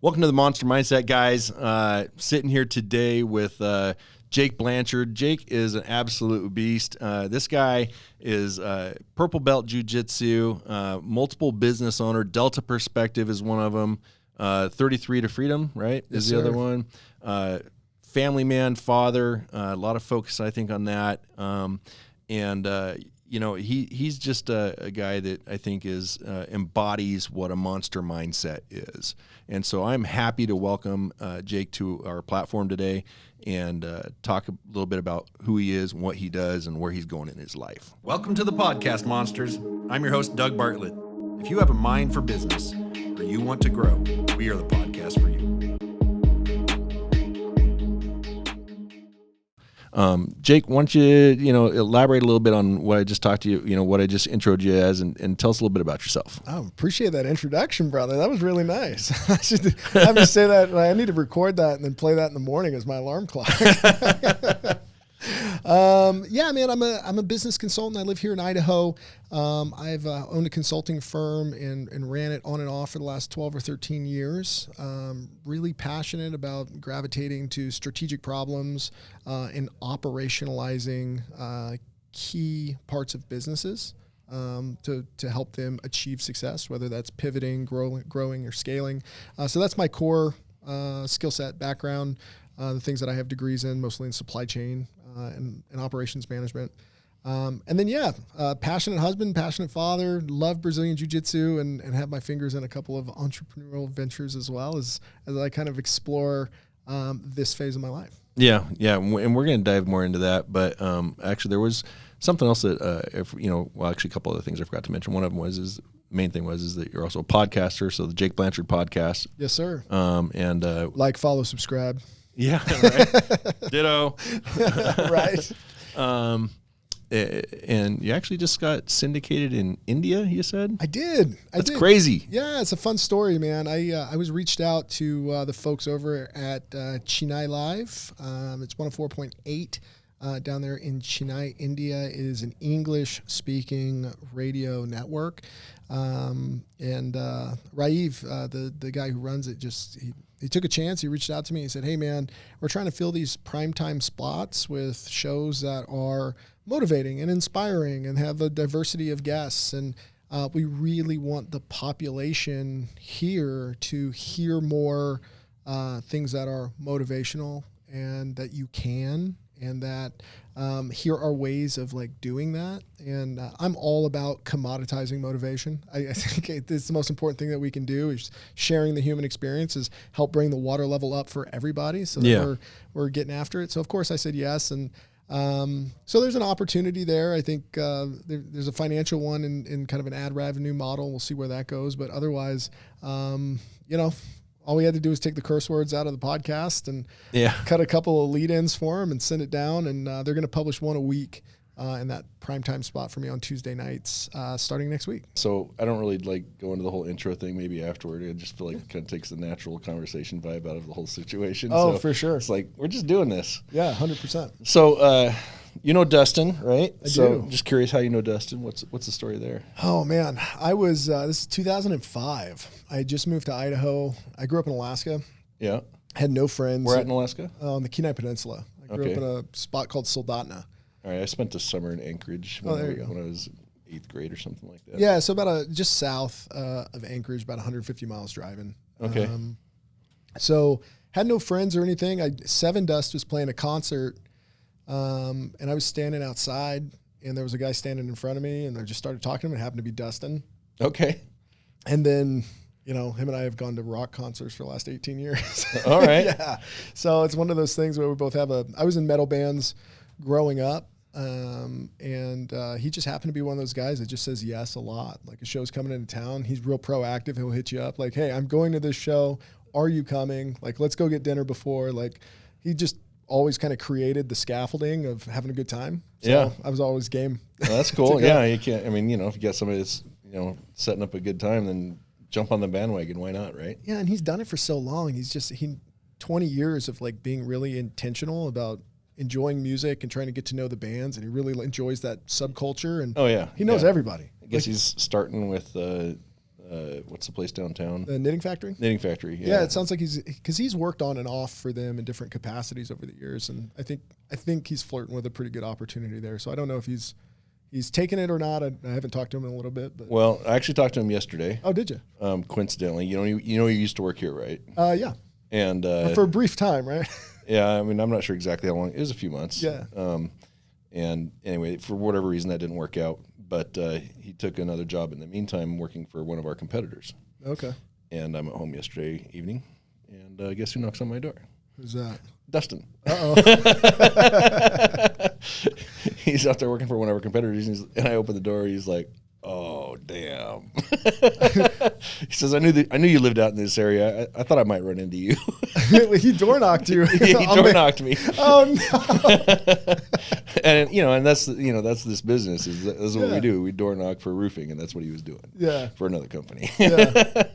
Welcome to the Monster Mindset, guys. Sitting here today with Jake Blanchard. Jake is an absolute beast. This guy is purple belt Jiu Jitsu, multiple business owner. Delta Perspective is one of them. 33 to Freedom, right? Yes, is the sir. other one. Family man, father. A lot of focus, I think, on that. He's just a guy that I think is embodies what a monster mindset is. And so I'm happy to welcome Jake to our platform today and talk a little bit about who he is, what he does, and where he's going in his life. Welcome to the podcast, Monsters. I'm your host, Doug Bartlett. If you have a mind for business or you want to grow, we are the podcast for you. Jake, why don't you, elaborate a little bit on what I just talked to you, what I just introed you as, and tell us a little bit about yourself. I appreciate that introduction, brother. That was really nice. I should have to say that. I need to record that and then play that in the morning as my alarm clock. I'm a business consultant. I live here in Idaho. I've owned a consulting firm and ran it on and off for the last 12 or 13 years. Really passionate about gravitating to strategic problems and operationalizing key parts of businesses to help them achieve success, whether that's pivoting, growing, or scaling. So that's my core skill set background. The things that I have degrees in, mostly in supply chain and operations management. Passionate husband, passionate father, love Brazilian Jiu Jitsu and have my fingers in a couple of entrepreneurial ventures as well as I kind of explore this phase of my life. Yeah. And we're going to dive more into that. But actually, there was something else that, a couple other things I forgot to mention. One of them was main thing was that you're also a podcaster. So the Jake Blanchard podcast. Yes, sir. Like, follow, subscribe. Yeah. Right. Ditto. Right. And you actually just got syndicated in India, you said? I did. That's crazy. Yeah, it's a fun story, man. I was reached out to the folks over at Chennai Live. It's 104.8 down there in Chennai, India. It is an English-speaking radio network. Raiv, the guy who runs it, he took a chance. He reached out to me. He said, "Hey, man, we're trying to fill these primetime spots with shows that are motivating and inspiring and have a diversity of guests. And we really want the population here to hear more things that are motivational and that you can, and that here are ways of doing that." And I'm all about commoditizing motivation. I think it's the most important thing that we can do is sharing the human experience, is help bring the water level up for everybody so that we're getting after it. So of course I said yes. And so there's an opportunity there. I think there's a financial one in kind of an ad revenue model. We'll see where that goes. But otherwise, all we had to do was take the curse words out of the podcast and cut a couple of lead-ins for them and send it down. And they're going to publish one a week in that primetime spot for me on Tuesday nights starting next week. So I don't really go into the whole intro thing maybe afterward. I just feel like it kind of takes the natural conversation vibe out of the whole situation. Oh, so for sure. It's we're just doing this. Yeah, 100%. So you know Dustin, right? I do. Just curious how you know Dustin. What's the story there? Oh, man. I was, this is 2005. I had just moved to Idaho. I grew up in Alaska. Yeah. Had no friends. Where at in Alaska? On the Kenai Peninsula. I grew up in a spot called Soldotna. All right. I spent a summer in Anchorage when I was 8th grade or something like that. Yeah. So about just south of Anchorage, about 150 miles driving. Okay. So had no friends or anything. Seven Dust was playing a concert. And I was standing outside, and there was a guy standing in front of me, and I just started talking to him. It happened to be Dustin. Okay. And then, him and I have gone to rock concerts for the last 18 years. All right. Yeah. So it's one of those things where we both have I was in metal bands growing up. And he just happened to be one of those guys that just says yes a lot. Like a show's coming into town, he's real proactive. He'll hit you up like, "Hey, I'm going to this show. Are you coming? Let's go get dinner before." He just always kind of created the scaffolding of having a good time. So I was always game. Well, that's cool. Yeah, you can't. I mean, if you got somebody that's setting up a good time, then jump on the bandwagon. Why not, right? Yeah, and he's done it for so long. 20 years of being really intentional about enjoying music and trying to get to know the bands, and he really enjoys that subculture. And he knows everybody. I guess he's starting with what's the place downtown? The Knitting Factory? Knitting Factory, yeah. Yeah, it sounds like he's worked on and off for them in different capacities over the years, and I think he's flirting with a pretty good opportunity there. So I don't know if he's taken it or not. I haven't talked to him in a little bit. But. Well, I actually talked to him yesterday. Oh, did you? Coincidentally, you used to work here, right? Yeah. And for a brief time, right? Yeah, I mean, I'm not sure exactly how long. It was a few months. Yeah. And anyway, for whatever reason, that didn't work out. But he took another job in the meantime, working for one of our competitors. Okay. And I'm at home yesterday evening, and guess who knocks on my door? Who's that? Dustin. Uh-oh. He's out there working for one of our competitors, and I open the door. He's like, "Oh, damn." He says, I knew you lived out in this area. I thought I might run into you." He door knocked you. Yeah, he door knocked me. Oh no. And and that's this business is what we do. We door knock for roofing, and that's what he was doing. Yeah. For another company. Yeah.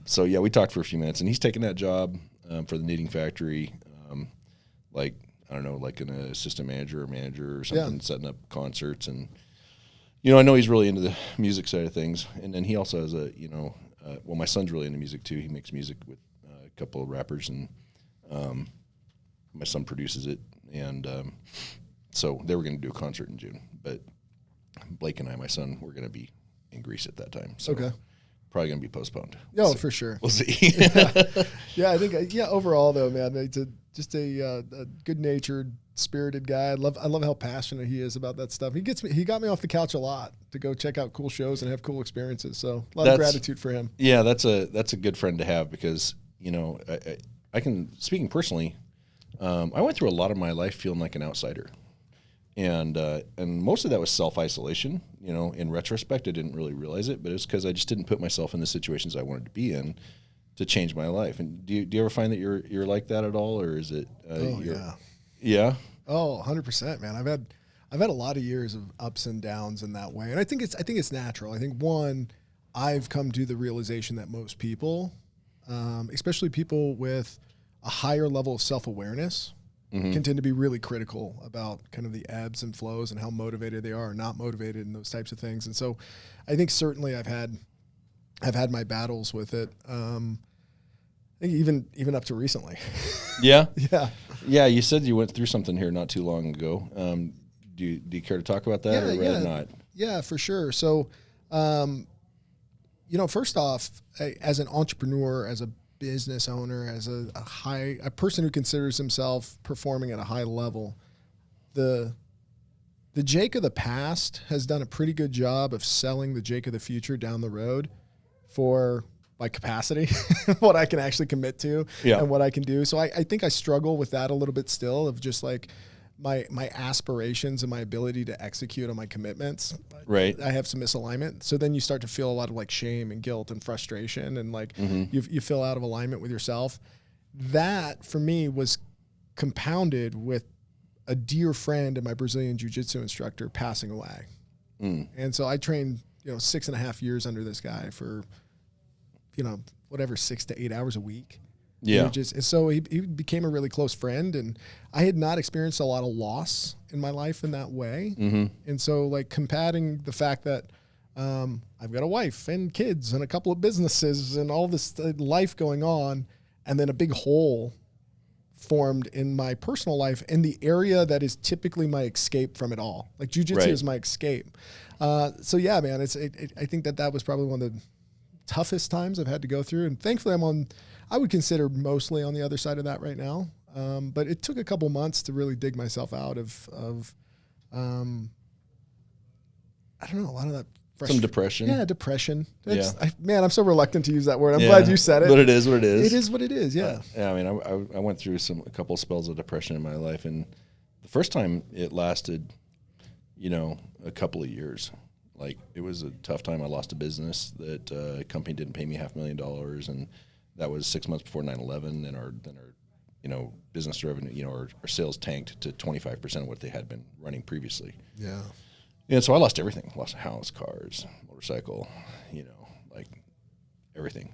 So yeah, we talked for a few minutes, and he's taking that job for the Knitting Factory, like I don't know, like an assistant manager or manager or something, setting up concerts. And I know he's really into the music side of things, and then he also has well, my son's really into music too. He makes music with a couple of rappers, and my son produces it, and so they were going to do a concert in June, but Blake and I, my son, were going to be in Greece at that time. So okay. Probably going to be postponed. Oh, so for sure. We'll see. Yeah, I think overall though, man, it's just a good-natured, spirited guy. I love how passionate he is about that stuff. He got me off the couch a lot to go check out cool shows and have cool experiences. So a lot of gratitude for him. Yeah, that's a good friend to have, because I can, speaking personally, I went through a lot of my life feeling like an outsider. And most of that was self-isolation. In retrospect, I didn't really realize it, but it's because I just didn't put myself in the situations I wanted to be in to change my life. And do you ever find that you're like that at all, or is it? Yeah. Oh, 100%, man. I've had a lot of years of ups and downs in that way, and I think it's natural. I think I've come to the realization that most people, especially people with a higher level of self-awareness, can tend to be really critical about kind of the ebbs and flows and how motivated they are or not motivated and those types of things. And so I think certainly I've had my battles with it. I think even up to recently. Yeah. Yeah. Yeah. You said you went through something here not too long ago. Do you care to talk about that, or rather not? Yeah, for sure. So, first off, as an entrepreneur, as a business owner, as a person who considers himself performing at a high level, the Jake of the past has done a pretty good job of selling the Jake of the future down the road for my capacity, what I can actually commit to, and what I can do. So I think I struggle with that a little bit still, of just like my aspirations and my ability to execute on my commitments. Right. I have some misalignment. So then you start to feel a lot of like shame and guilt and frustration, and like you feel out of alignment with yourself. That for me was compounded with a dear friend and my Brazilian Jiu Jitsu instructor passing away. And so I trained, 6.5 years under this guy for, 6 to 8 hours a week. Yeah. So he became a really close friend, and I had not experienced a lot of loss in my life in that way. And so like combating the fact that I've got a wife and kids and a couple of businesses and all this life going on, and then a big hole formed in my personal life in the area that is typically my escape from it all. Like jiu-jitsu is my escape. So yeah, man, I think that was probably one of the toughest times I've had to go through, and thankfully I would consider mostly on the other side of that right now. But it took a couple months to really dig myself out of I don't know, a lot of that. Some depression. Yeah, depression. I'm so reluctant to use that word. I'm glad you said it. But it is what it is. It is what it is, yeah. I mean, I went through a couple of spells of depression in my life, and the first time it lasted, a couple of years. Like, it was a tough time. I lost a business that a company didn't pay me $500,000, and that was 6 months before 9/11, and our business revenue, our sales tanked to 25% of what they had been running previously. Yeah. And so I lost everything. Lost a house, cars, motorcycle, like everything.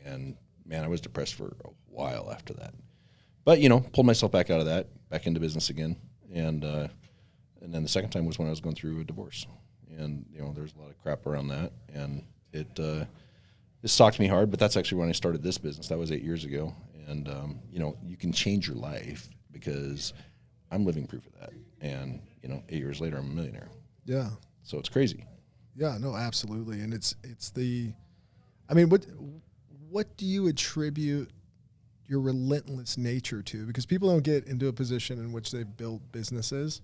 And man, I was depressed for a while after that. But, pulled myself back out of that, back into business again. And then the second time was when I was going through a divorce. And, there's a lot of crap around that. And it this sucked me hard, but that's actually when I started this business. That was 8 years ago. And, you can change your life because I'm living proof of that. And, 8 years later, I'm a millionaire. Yeah. So it's crazy. Yeah, no, absolutely. And what do you attribute your relentless nature to? Because people don't get into a position in which they've built businesses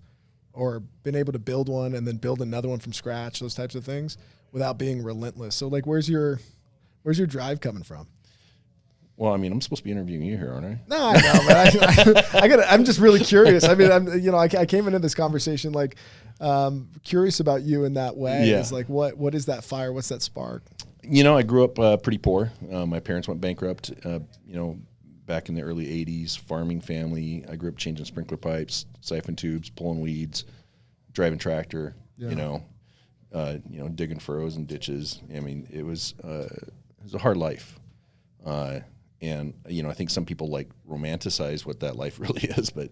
or been able to build one and then build another one from scratch, those types of things, without being relentless. So, like, where's your drive coming from? Well, I'm supposed to be interviewing you here, aren't I? No, I know, but I'm just really curious. I came into this conversation like curious about you in that way. Yeah. It's like, what is that fire? What's that spark? I grew up pretty poor. My parents went bankrupt, back in the early 80s, farming family. I grew up changing sprinkler pipes, siphon tubes, pulling weeds, driving tractor, digging furrows and ditches. It was a hard life. And I think some people like romanticize what that life really is, but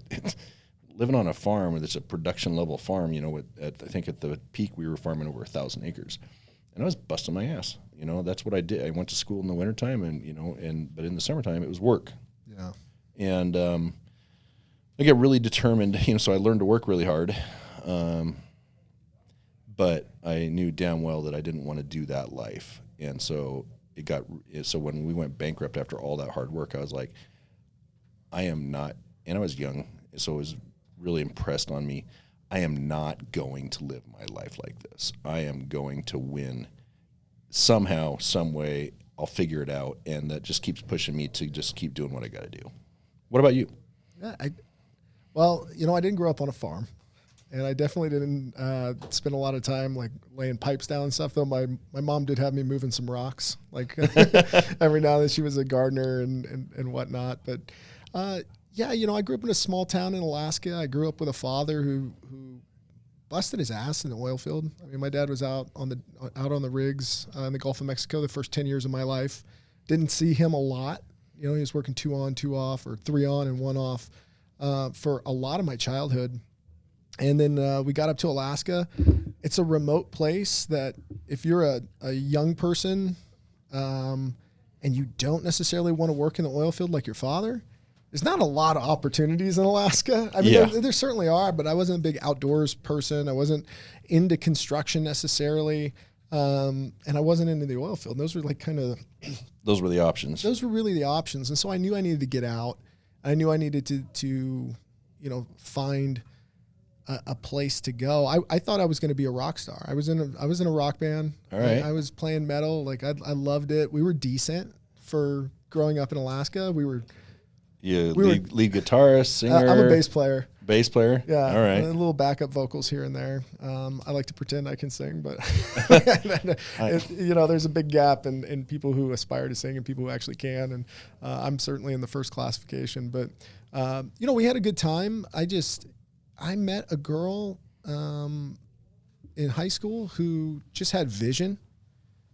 living on a farm where it's a production level farm, I think at the peak we were farming over 1,000 acres, and I was busting my ass. That's what I did. I went to school in the wintertime but in the summertime it was work. Yeah. And, I get really determined, so I learned to work really hard. But I knew damn well that I didn't want to do that life. And so so when we went bankrupt after all that hard work, I was like, I am not, and I was young, so it was really impressed on me. I am not going to live my life like this. I am going to win somehow, some way. I'll figure it out. And that just keeps pushing me to just keep doing what I got to do. What about you? Yeah, I didn't grow up on a farm. And I definitely didn't spend a lot of time like laying pipes down and stuff. Though my mom did have me moving some rocks, like every now and then. She was a gardener and whatnot. But I grew up in a small town in Alaska. I grew up with a father who busted his ass in the oil field. My dad was out on the rigs in the Gulf of Mexico the first 10 years of my life. Didn't see him a lot. He was working 2 on, 2 off, or 3 on and 1 off for a lot of my childhood. And then we got up to Alaska. It's a remote place that if you're a young person and you don't necessarily want to work in the oil field like your father, there's not a lot of opportunities in Alaska. There certainly are, but I wasn't a big outdoors person. I wasn't into construction necessarily, and I wasn't into the oil field. Those were like those were the options. Those were really the options. And so I knew I needed to get out. I knew I needed to find a place to go. I thought I was going to be a rock star. I was in a rock band. All right. I was playing metal. Like I loved it. We were decent for growing up in Alaska. Lead guitarist, singer. I'm a bass player. Bass player? Yeah. All right. And little backup vocals here and there. I like to pretend I can sing, but there's a big gap in people who aspire to sing and people who actually can. And I'm certainly in the first classification, but we had a good time. I met a girl in high school who just had vision,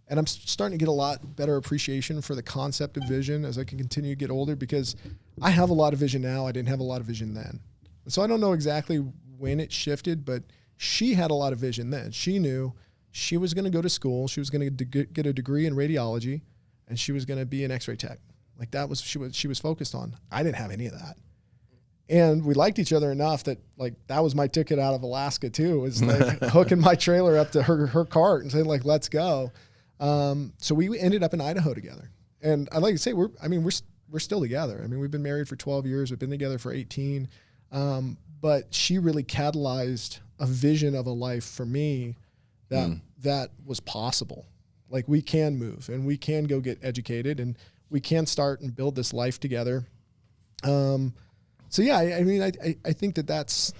and I'm starting to get a lot better appreciation for the concept of vision as I can continue to get older, because I have a lot of vision now. I didn't have a lot of vision then. So I don't know exactly when it shifted, but she had a lot of vision then. She knew she was going to go to school. She was going to get a degree in radiology, and she was going to be an x-ray tech. Like that was she was focused on. I didn't have any of that. And we liked each other enough that like that was my ticket out of Alaska too, was like hooking my trailer up to her cart and saying like, let's go. So we ended up in Idaho together. And I'd like to say we're still together. We've been married for 12 years. We've been together for 18. But she really catalyzed a vision of a life for me that was possible. Like we can move and we can go get educated and we can start and build this life together. So yeah, I think that's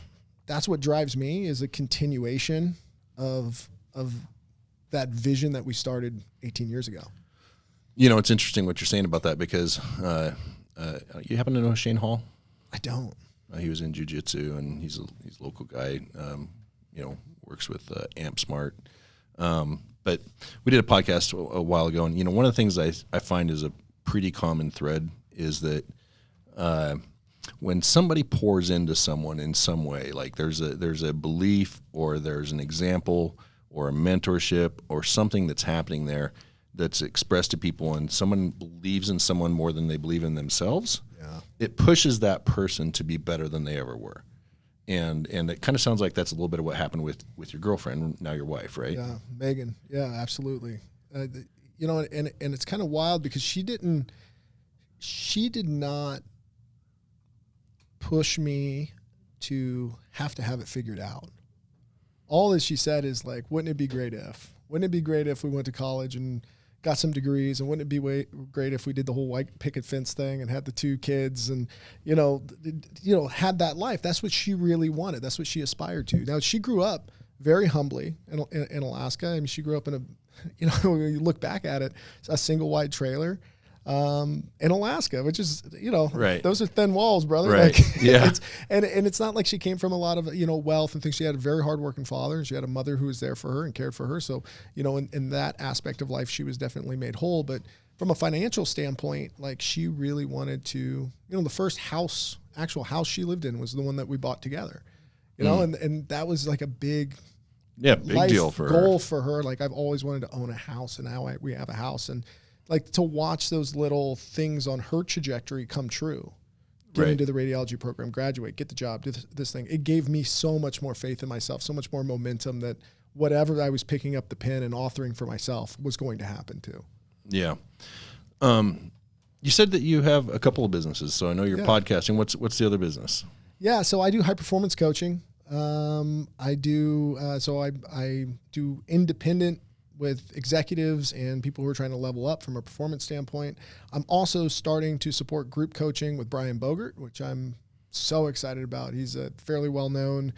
what drives me, is a continuation of that vision that we started 18 years ago. It's interesting what you're saying about that, because you happen to know Shane Hall? I don't. He was in Jiu Jitsu, and he's a local guy. Works with Amp Smart. But we did a podcast a while ago, and one of the things I find is a pretty common thread is that when somebody pours into someone in some way, like there's a belief or there's an example or a mentorship or something that's happening there, that's expressed to people, and someone believes in someone more than they believe in themselves, Yeah. it pushes that person to be better than they ever were. And it kind of sounds like that's a little bit of what happened with your girlfriend, now your wife, right? Yeah, Megan. Yeah, absolutely. You know, and it's kind of wild because she did not push me to have it figured out. All that she said is like, wouldn't it be great if we went to college and got some degrees, and wouldn't it be great if we did the whole white picket fence thing and had the 2 kids and, had that life. That's what she really wanted. That's what she aspired to. Now, she grew up very humbly in Alaska. I mean, she grew up in when you look back at it, a single wide trailer in Alaska, which is, right. Those are thin walls, brother. Right. Like, yeah. And it's not like she came from a lot of, wealth and things. She had a very hardworking father, and she had a mother who was there for her and cared for her. So, in that aspect of life, she was definitely made whole. But from a financial standpoint, like, she really wanted to, the first actual house she lived in was the one that we bought together, and that was like a big deal for goal her. for her. Like, I've always wanted to own a house, and now we have a house. And like, to watch those little things on her trajectory come true, get into the radiology program, graduate, get the job, do this thing. It gave me so much more faith in myself, so much more momentum that whatever I was picking up the pen and authoring for myself was going to happen too. Yeah. You said that you have a couple of businesses, so I know you're podcasting. What's the other business? Yeah, so I do high performance coaching. I do independent with executives and people who are trying to level up from a performance standpoint. I'm also starting to support group coaching with Brian Bogert, which I'm so excited about. He's a fairly well-known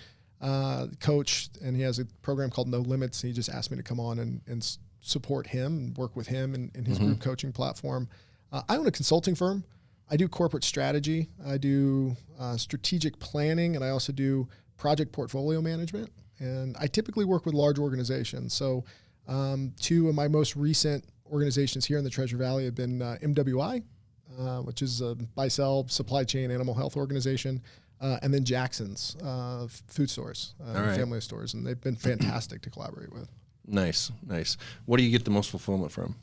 coach, and he has a program called No Limits. He just asked me to come on and support him and work with him in his group coaching platform. I own a consulting firm. I do corporate strategy. I do strategic planning, and I also do project portfolio management. And I typically work with large organizations. So 2 of my most recent organizations here in the Treasure Valley have been MWI, which is a buy-sell supply chain animal health organization, and then Jackson's food stores, family stores. And they've been fantastic to collaborate with. Nice. What do you get the most fulfillment from?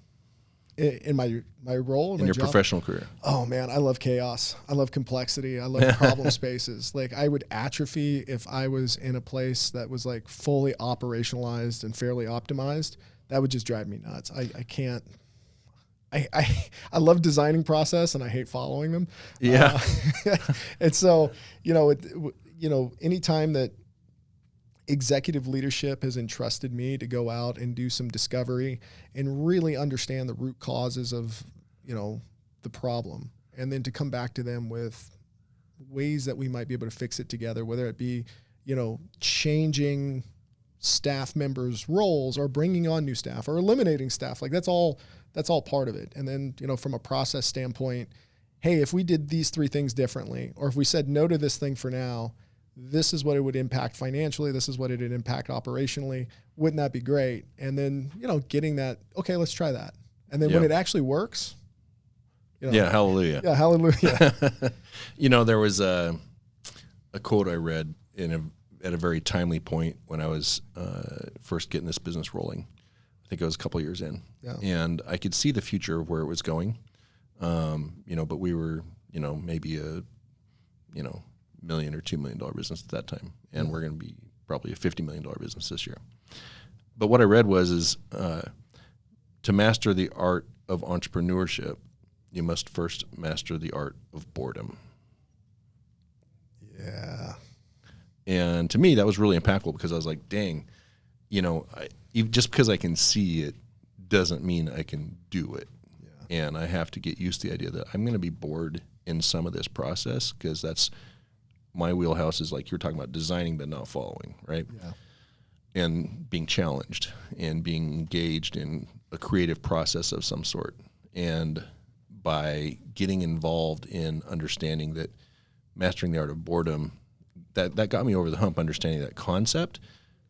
In my role in your job? Professional career? Oh man, I love chaos. I love complexity. I love problem spaces. Like, I would atrophy if I was in a place that was like fully operationalized and fairly optimized. That would just drive me nuts. I can't. I love designing process, and I hate following them. Yeah. And so, anytime that executive leadership has entrusted me to go out and do some discovery and really understand the root causes of, the problem, and then to come back to them with ways that we might be able to fix it together, whether it be, changing staff members' roles or bringing on new staff or eliminating staff. Like, that's all part of it. And then, from a process standpoint, hey, if we did these 3 things differently, or if we said no to this thing for now, this is what it would impact financially. This is what it would impact operationally. Wouldn't that be great? And then, getting that, okay, let's try that. And then when it actually works, hallelujah. Yeah, hallelujah. There was a quote I read at a very timely point when I was first getting this business rolling. I think I was a couple of years in. Yeah. And I could see the future of where it was going. But we were, maybe a, $1 million or $2 million business at that time, and we're going to be probably a $50 million business this year. But what I read was to master the art of entrepreneurship, you must first master the art of boredom. Yeah. And to me, that was really impactful, because I was like, dang, just because I can see it doesn't mean I can do it. Yeah. And I have to get used to the idea that I'm going to be bored in some of this process, because that's my wheelhouse is like you're talking about, designing but not following, right? Yeah. And being challenged and being engaged in a creative process of some sort. And by getting involved in understanding that mastering the art of boredom, that got me over the hump, understanding that concept.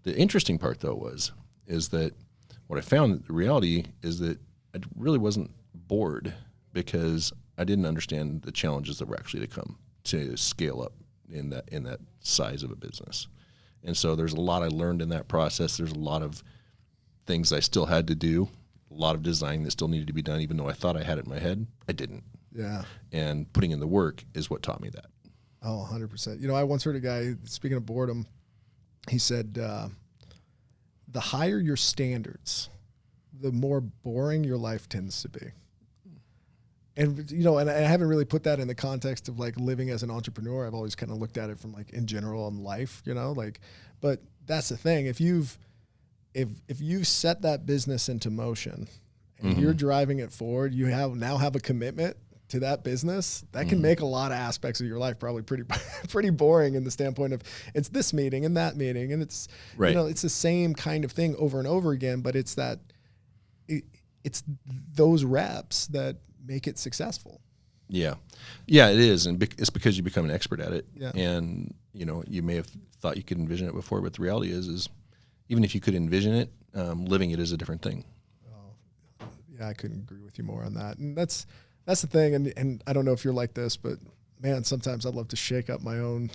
The interesting part, though, is that what I found, the reality is that I really wasn't bored, because I didn't understand the challenges that were actually to come to scale up in that size of a business. And so there's a lot I learned in that process. There's a lot of things I still had to do, a lot of design that still needed to be done, even though I thought I had it in my head. I didn't. Yeah. And putting in the work is what taught me that. Oh, 100%. I once heard a guy, speaking of boredom, he said, the higher your standards, the more boring your life tends to be. And, and I haven't really put that in the context of like living as an entrepreneur. I've always kind of looked at it from like in general in life, but that's the thing. If you've set that business into motion and you're driving it forward, you now have a commitment to that business, that can make a lot of aspects of your life probably pretty boring in the standpoint of it's this meeting and that meeting. And it's, it's the same kind of thing over and over again, but it's it's those reps that make it successful. Yeah, it is. And it's because you become an expert at it. Yeah. And, you may have thought you could envision it before, but the reality is even if you could envision it, living it is a different thing. Oh, yeah, I couldn't agree with you more on that. And that's the thing. And I don't know if you're like this, but man, sometimes I'd love to shake up my own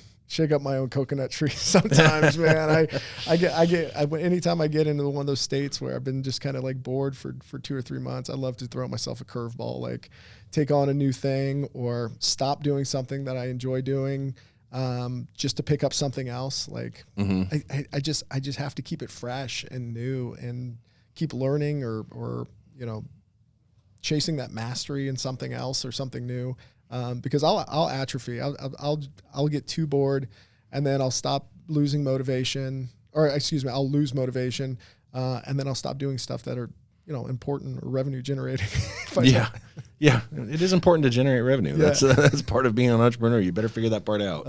coconut tree sometimes, man. Anytime I get into one of those states where I've been just kind of like bored for 2 or 3 months, I love to throw myself a curveball, like take on a new thing or stop doing something that I enjoy doing, just to pick up something else. Like I just have to keep it fresh and new and keep learning or chasing that mastery in something else or something new. Because I'll atrophy. I'll get too bored, and then I'll stop losing motivation, I'll lose motivation, and then I'll stop doing stuff that are important or revenue generating. Yeah, it is important to generate revenue. Yeah. That's part of being an entrepreneur. You better figure that part out.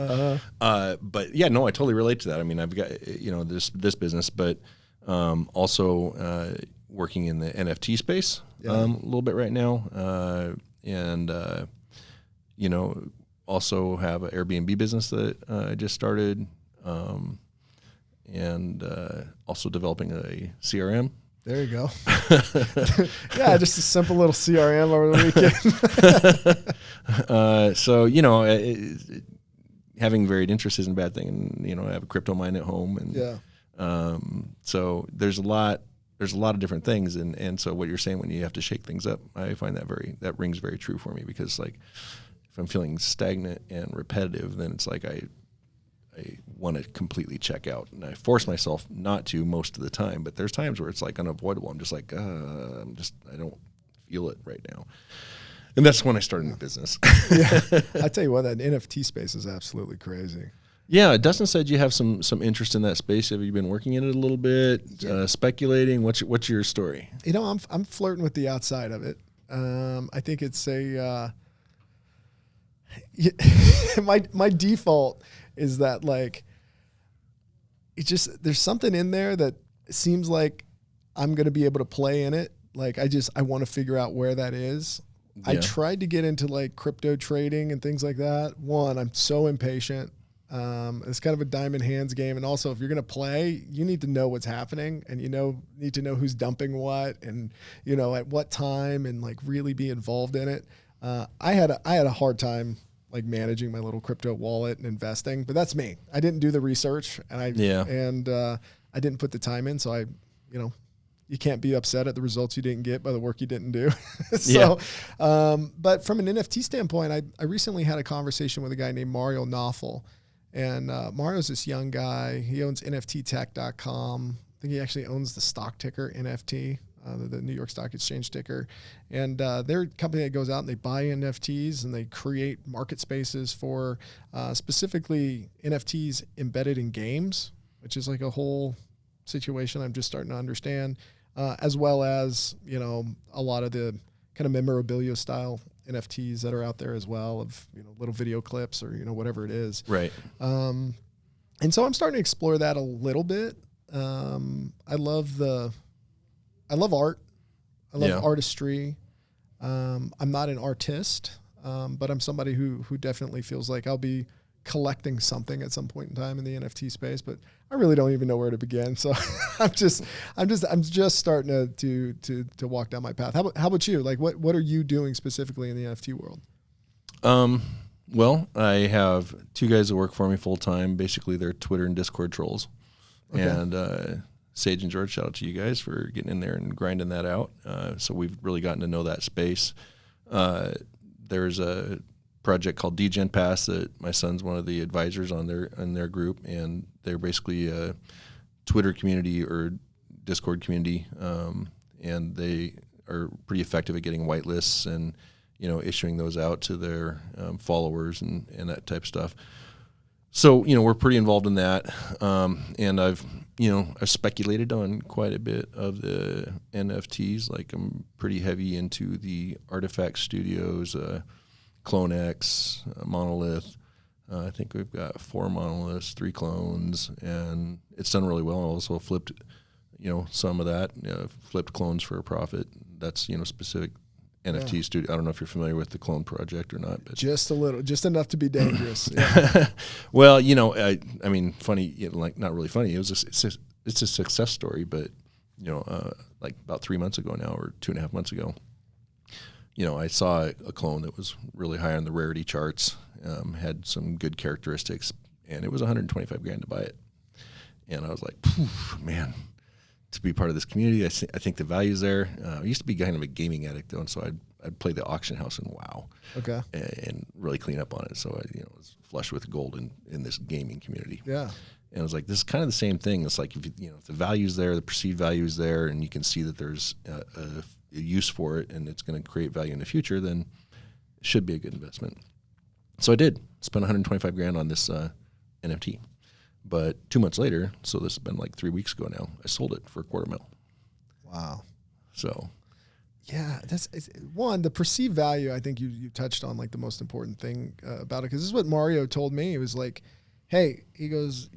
But yeah, no, I totally relate to that. I mean, I've got this business, but also working in the NFT space a little bit right now, and also have an Airbnb business that I just started, and also developing a CRM. There you go. Yeah, just a simple little CRM over the weekend. So, having varied interests isn't a bad thing. And, I have a crypto mine at home. And so there's a lot of different things. And so what you're saying when you have to shake things up, I find that rings very true for me, because like if I'm feeling stagnant and repetitive, then it's like I want to completely check out, and I force myself not to most of the time. But there's times where it's like unavoidable. I'm just like, I don't feel it right now, and that's when I started a business. Yeah, I tell you what, that NFT space is absolutely crazy. Yeah, Dustin said you have some interest in that space. Have you been working in it a little bit, speculating? What's your story? I'm flirting with the outside of it. I think it's my default is that like there's something in there that seems like I'm going to be able to play in it. Like I want to figure out where that is. Yeah. I tried to get into like crypto trading and things like that. One, I'm so impatient. It's kind of a diamond hands game. And also if you're going to play, you need to know what's happening, and need to know who's dumping what, and at what time, and like really be involved in it. I had a hard time like managing my little crypto wallet and investing, but that's me. I didn't do the research, and I didn't put the time in. So you can't be upset at the results you didn't get by the work you didn't do. But from an NFT standpoint, I recently had a conversation with a guy named Mario Knopfel, and Mario's this young guy. He owns NFTtech.com. I think he actually owns the stock ticker NFT. The New York Stock Exchange ticker. And they're a company that goes out and they buy NFTs, and they create market spaces for specifically NFTs embedded in games, which is like a whole situation I'm just starting to understand, as well as, a lot of the kind of memorabilia style NFTs that are out there as well, of, little video clips or, whatever it is. Right. And so I'm starting to explore that a little bit. I love art. I love artistry. I'm not an artist, but I'm somebody who definitely feels like I'll be collecting something at some point in time in the NFT space, but I really don't even know where to begin. So I'm just starting to walk down my path. How about you? Like what are you doing specifically in the NFT world? Well, I have 2 guys that work for me full time. Basically, they're Twitter and Discord trolls. Okay. And Sage and George, shout out to you guys for getting in there and grinding that out. So we've really gotten to know that space. There's a project called DGen Pass that my son's one of the advisors on their group, and they're basically a Twitter community or Discord community, and they are pretty effective at getting whitelists and issuing those out to their followers and that type of stuff. So we're pretty involved in that, and I've speculated on quite a bit of the NFTs. Like I'm pretty heavy into the Artifact Studios, Clone X, Monolith. I think we've got 4 monoliths, 3 clones, and it's done really well. I also flipped, some of that, flipped clones for a profit. That's, specific NFT studio. I don't know if you're familiar with the clone project or not. But just a little, just enough to be dangerous. Yeah. Well, I mean, funny, like not really funny. It's a success story, but, like about 3 months ago now, or 2.5 months ago, I saw a clone that was really high on the rarity charts, had some good characteristics, and it was $125,000 to buy it. And I was like, man, to be part of this community, I think the value's there. I used to be kind of a gaming addict, though, and so I'd play the auction house and WoW, and really clean up on it. So I was flush with gold in this gaming community. Yeah. And I was like, this is kind of the same thing. It's like, if the value's there, the perceived value's there, and you can see that there's a use for it and it's going to create value in the future, then it should be a good investment. So I did spend $125,000 on this NFT. But 2 months later, so this has been like 3 weeks ago now, I sold it for $250,000. Wow. So, yeah, the perceived value. I think you touched on like the most important thing about it, because this is what Mario told me. It was like, hey, he goes,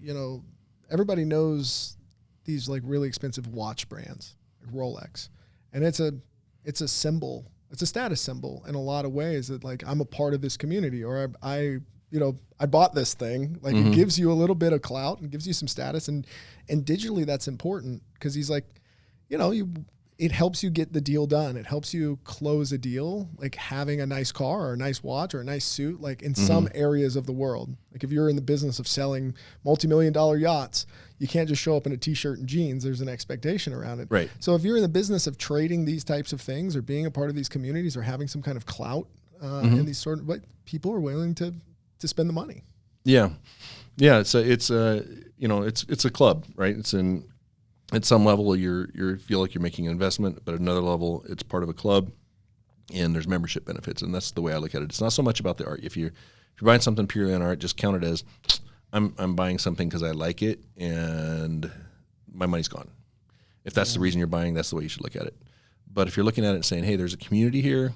everybody knows these like really expensive watch brands, like Rolex, and it's a symbol. It's a status symbol in a lot of ways, that like I'm a part of this community, or I bought this thing. Like it gives you a little bit of clout and gives you some status, and digitally that's important, because he's like, it helps you get the deal done. It helps you close a deal, like having a nice car or a nice watch or a nice suit, like in some areas of the world. Like if you're in the business of selling multi-million-dollar yachts, you can't just show up in a t-shirt and jeans. There's an expectation around it. Right. So if you're in the business of trading these types of things, or being a part of these communities, or having some kind of clout in these sort of, but people are willing to spend the money. Yeah. Yeah. It's a club, right? At some level you feel like you're making an investment, but at another level it's part of a club, and there's membership benefits. And that's the way I look at it. It's not so much about the art. If you're buying something purely on art, just count it as I'm buying something because I like it and my money's gone. If that's the reason you're buying, that's the way you should look at it. But if you're looking at it and saying, hey, there's a community here,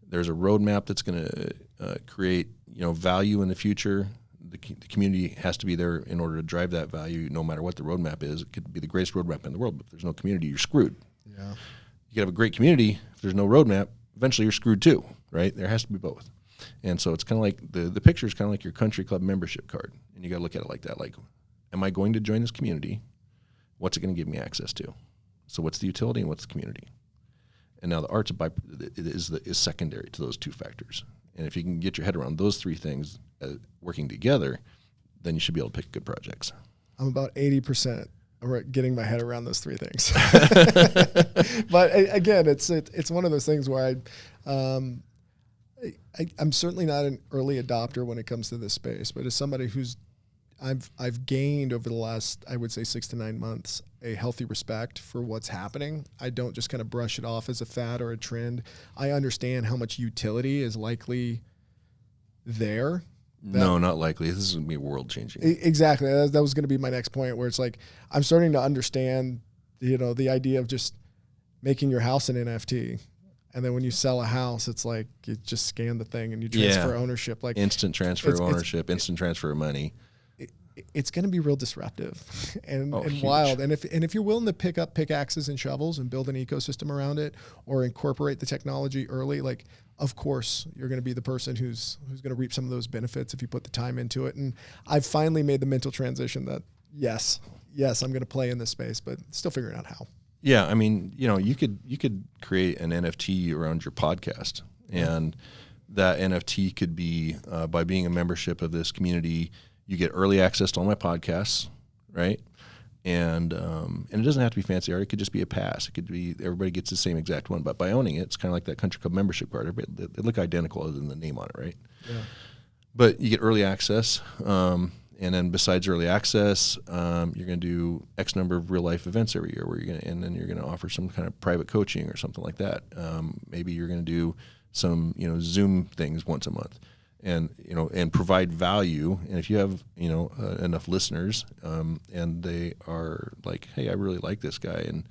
there's a roadmap that's going to create value in the future. The community has to be there in order to drive that value, no matter what the roadmap is. It could be the greatest roadmap in the world, but if there's no community, you're screwed. Yeah. You could have a great community. If there's no roadmap, eventually you're screwed too, right? There has to be both. And so it's kind of like the picture is kind of like your country club membership card. And you got to look at it like that. Like, am I going to join this community? What's it going to give me access to? So what's the utility and what's the community? And now the art's is secondary to those two factors. And if you can get your head around those three things working together, then you should be able to pick good projects. I'm about 80% getting my head around those three things. But again, it's one of those things where I'm certainly not an early adopter when it comes to this space, but as somebody I've gained over the last, I would say, 6 to 9 months, a healthy respect for what's happening. I don't just kind of brush it off as a fad or a trend. I understand how much utility is likely there. No, not likely. This is going to be world changing. Exactly. That was going to be my next point, where it's like, I'm starting to understand, the idea of just making your house an NFT. And then when you sell a house, it's like you just scan the thing and you transfer ownership. Like instant transfer of ownership, instant transfer of money. It's going to be real disruptive and wild. And if you're willing to pick up pickaxes and shovels and build an ecosystem around it, or incorporate the technology early, like, of course, you're going to be the person who's going to reap some of those benefits if you put the time into it. And I've finally made the mental transition that yes, I'm going to play in this space, but still figuring out how. Yeah, I mean, you could create an NFT around your podcast, and that NFT could be by being a membership of this community. You get early access to all my podcasts, right? And it doesn't have to be fancy art. It could just be a pass. It could be everybody gets the same exact one. But by owning it, it's kind of like that country club membership card. They look identical other than the name on it, right? Yeah. But you get early access. And then besides early access, you're going to do X number of real life events every year and then you're going to offer some kind of private coaching or something like that. Maybe you're going to do some, Zoom things once a month. And and provide value. And if you have enough listeners, and they are like, hey, I really like this guy, and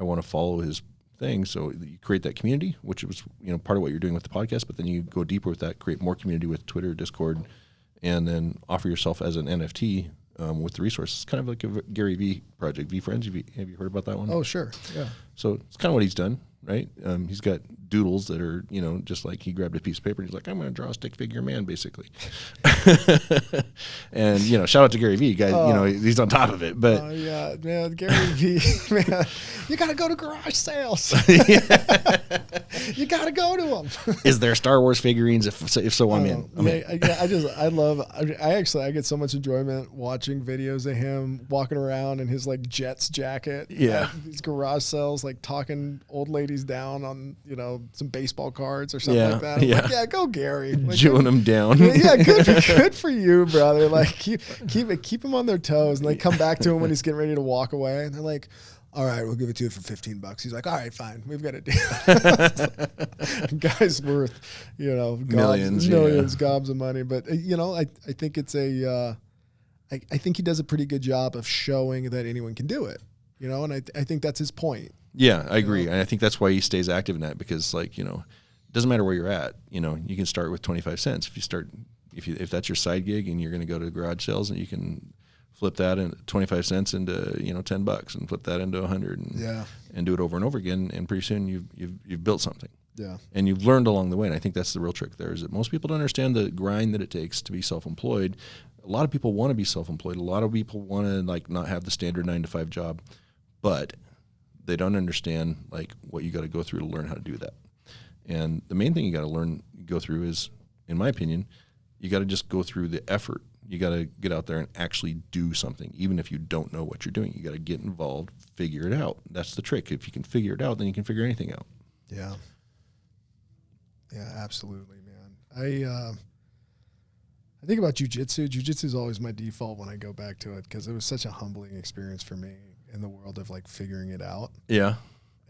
I want to follow his thing. So you create that community, which was part of what you're doing with the podcast. But then you go deeper with that, create more community with Twitter, Discord, and then offer yourself as an NFT with the resources. It's kind of like a Gary V project, V Friends. Have you heard about that one? Oh, sure. Yeah. So it's kind of what he's done, right? He's got doodles that are, just like he grabbed a piece of paper and he's like, I'm going to draw a stick figure man, basically. And, shout out to Gary V. Guys, he's on top of it. But yeah, man, Gary V, man, you got to go to garage sales. You got to go to them. Is there Star Wars figurines? If so, I'm in. I get so much enjoyment watching videos of him walking around in his like Jets jacket. Yeah. These garage sales, like talking old ladies down on, some baseball cards or something like that. I'm like, go Gary. Like, Jewing them down. Yeah, good for you, brother. Like keep them on their toes. And they come back to him when he's getting ready to walk away. And they're like, all right, we'll give it to you for $15. He's like, all right, fine. We've got a deal. Guy's worth, millions, gobs of money. But, I think it's I think he does a pretty good job of showing that anyone can do it, and I think that's his point. Yeah, I agree. And I think that's why he stays active in that because, it doesn't matter where you're at. You can start with 25 cents. If that's your side gig and you're going to go to garage sales and you can flip that in 25 cents into, $10 and flip that into 100 and do it over and over again. And pretty soon you've built something. Yeah. And you've learned along the way. And I think that's the real trick there is that most people don't understand the grind that it takes to be self-employed. A lot of people want to be self-employed. A lot of people want to not have the standard 9-to-5 job, but they don't understand what you got to go through to learn how to do that. And the main thing you got to go through is, in my opinion, you got to just go through the effort. You got to get out there and actually do something, even if you don't know what you're doing. You got to get involved, figure it out. That's the trick. If you can figure it out, then you can figure anything out. Yeah. Yeah, absolutely, man. I think about jujitsu. Jujitsu is always my default when I go back to it because it was such a humbling experience for me in the world of figuring it out. Yeah.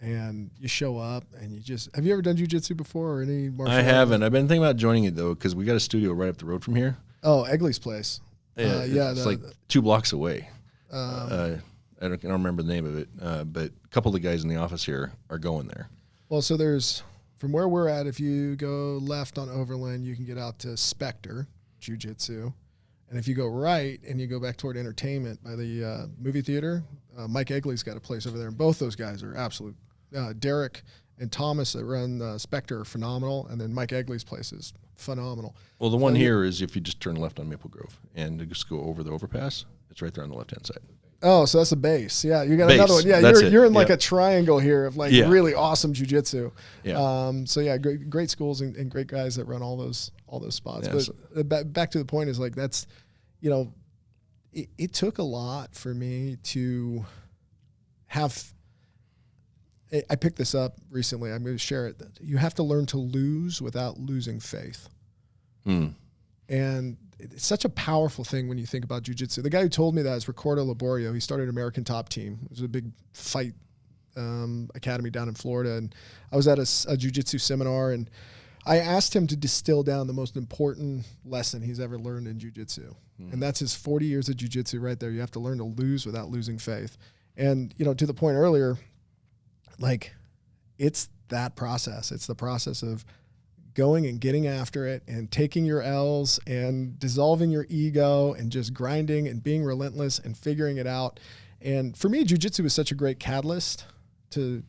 And you show up and have you ever done jujitsu before or any martial arts? I haven't. I've been thinking about joining it though because we got a studio right up the road from here. Oh, Egley's place. Yeah, it's 2 blocks away. I don't remember the name of it, but a couple of the guys in the office here are going there. Well, so there's from where we're at. If you go left on Overland, you can get out to Spectre Jiu-Jitsu. And if you go right and you go back toward Entertainment by the movie theater, Mike Egley's got a place over there. And both those guys are absolute. Derek and Thomas that run Spectre are phenomenal. And then Mike Egley's place is phenomenal. Well, the one here is if you just turn left on Maple Grove and just go over the overpass, it's right there on the left-hand side. Oh, so that's a base. Yeah, you got another one. Yeah, you're in a triangle here of really awesome jiu-jitsu. Yeah. So yeah, great schools and great guys that run all those spots. Yeah, but back to the point is that's, it took a lot for me to have. I picked this up recently. I'm going to share it. You have to learn to lose without losing faith. And it's such a powerful thing when you think about jiu-jitsu. The guy who told me that is Ricardo Laborio. He started American Top Team. It was a big fight academy down in Florida. And I was at a jiu-jitsu seminar, and I asked him to distill down the most important lesson he's ever learned in jiu-jitsu. And that's his 40 years of jiu-jitsu right there. You have to learn to lose without losing faith. And, to the point earlier, it's that process. It's the process of going and getting after it and taking your L's and dissolving your ego and just grinding and being relentless and figuring it out. And for me, jiu-jitsu was such a great catalyst to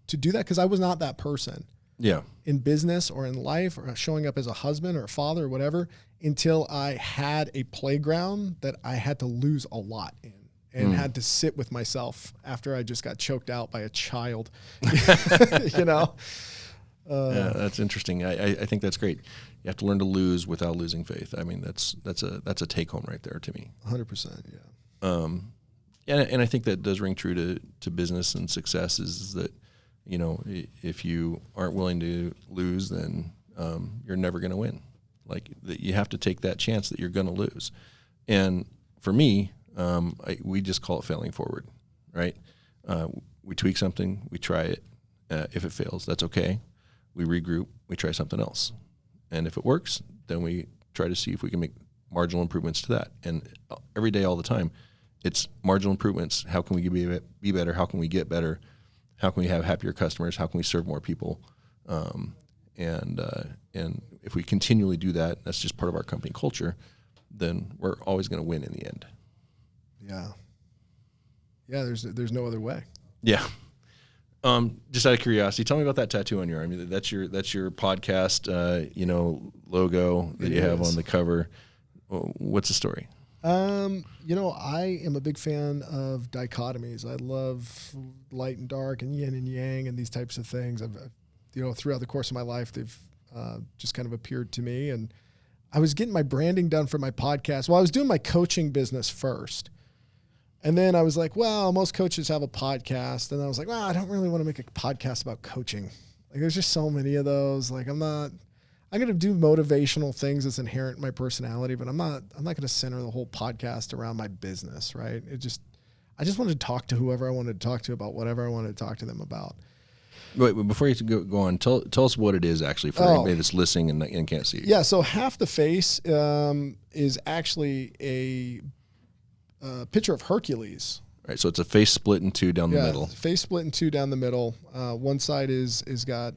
do that because I was not that person. Yeah. In business or in life or showing up as a husband or a father or whatever until I had a playground that I had to lose a lot in. And had to sit with myself after I just got choked out by a child, Yeah, that's interesting. I think that's great. You have to learn to lose without losing faith. I mean, that's a take home right there to me. 100%. Yeah. And I think that does ring true to business and success is that, you know, if you aren't willing to lose, then you're never going to win. Like you have to take that chance that you're going to lose. And for me, we just call it failing forward, right? We tweak something, we try it. If it fails, that's okay. We regroup, we try something else. And if it works, then we try to see if we can make marginal improvements to that. And every day, all the time, it's marginal improvements. How can we be better? How can we get better? How can we have happier customers? How can we serve more people? And if we continually do that, that's just part of our company culture, then we're always going to win in the end. Yeah. Yeah, there's no other way. Yeah. Just out of curiosity, tell me about that tattoo on your arm. That's your podcast, logo that you have on the cover. What's the story? I am a big fan of dichotomies. I love light and dark and yin and yang and these types of things. Throughout the course of my life, they've just kind of appeared to me. And I was getting my branding done for my podcast. Well, I was doing my coaching business first. And then I was like, well, most coaches have a podcast. And I was like, well, I don't really want to make a podcast about coaching. Like, there's just so many of those. Like, I'm going to do motivational things that's inherent in my personality, but I'm not going to center the whole podcast around my business, right? I just wanted to talk to whoever I wanted to talk to about whatever I wanted to talk to them about. Wait, before you go on, tell us what it is actually for anybody that's listening and can't see. Yeah, so half the face is actually a picture of Hercules. Right, so it's a face split in two down the middle. Face split in two down the middle. One side is got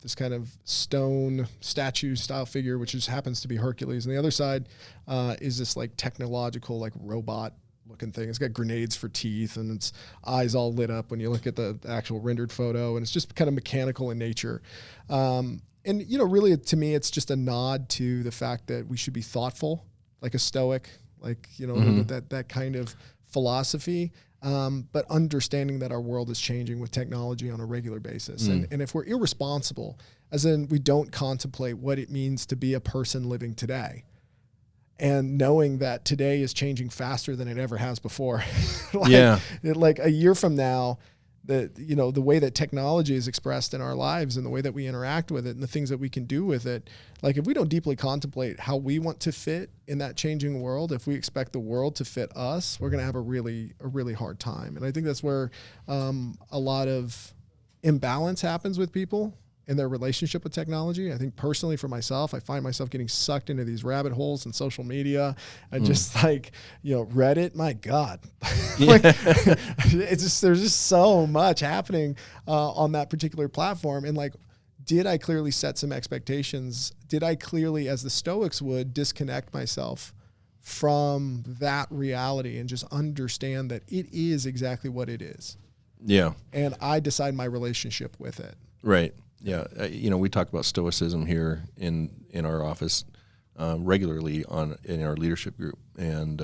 this kind of stone statue style figure, which just happens to be Hercules, and the other side is this like technological like robot looking thing. It's got grenades for teeth, and its eyes all lit up when you look at the actual rendered photo, and it's just kind of mechanical in nature. And really to me, it's just a nod to the fact that we should be thoughtful, like a Stoic, like that kind of philosophy, but understanding that our world is changing with technology on a regular basis. And if we're irresponsible, as in we don't contemplate what it means to be a person living today, and knowing that today is changing faster than it ever has before. Like a year from now, the way that technology is expressed in our lives and the way that we interact with it and the things that we can do with it, like if we don't deeply contemplate how we want to fit in that changing world, if we expect the world to fit us, we're going to have a really hard time. And I think that's where a lot of imbalance happens with people in their relationship with technology. I think personally for myself, I find myself getting sucked into these rabbit holes in social media and just like, Reddit, my God, there's just so much happening on that particular platform. And like, did I clearly set some expectations? Did I clearly, as the Stoics would, disconnect myself from that reality and just understand that it is exactly what it is? Yeah. And I decide my relationship with it. Right. Yeah, we talk about stoicism here in our office regularly in our leadership group, and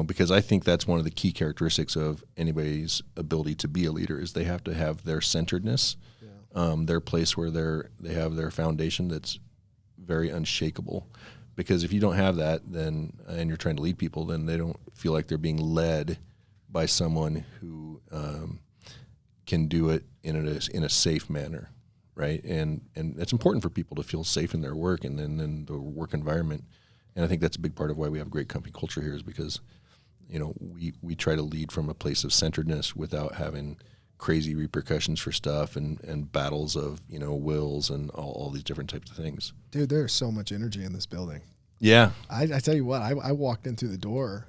because I think that's one of the key characteristics of anybody's ability to be a leader is they have to have their centeredness, their place where they have their foundation that's very unshakable. Because if you don't have that, then and you're trying to lead people, then they don't feel like they're being led by someone who can do it in a safe manner. Right, and it's important for people to feel safe in their work and then the work environment, and I think that's a big part of why we have a great company culture here is because, we try to lead from a place of centeredness without having crazy repercussions for stuff and battles of wills and all these different types of things. Dude, there's so much energy in this building. Yeah, I tell you what, I walked in through the door,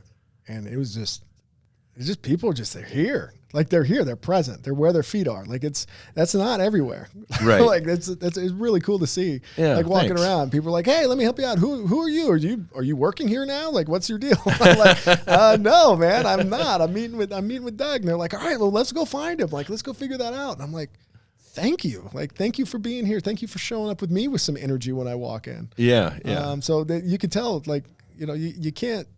and it's just people they're here. Like they're here, they're present, they're where their feet are. Like that's not everywhere. Right. Like it's really cool to see. Yeah, like walking around, people are like, "Hey, let me help you out. Who are you? Are you working here now? Like, what's your deal?" I'm like, "No, man, I'm not. I'm meeting with Doug." And they're like, "All right, well, let's go find him. Like, let's go figure that out." And I'm like, "Thank you. Like, thank you for being here. Thank you for showing up with me with some energy when I walk in." Yeah, yeah. So that you can tell, like, you can't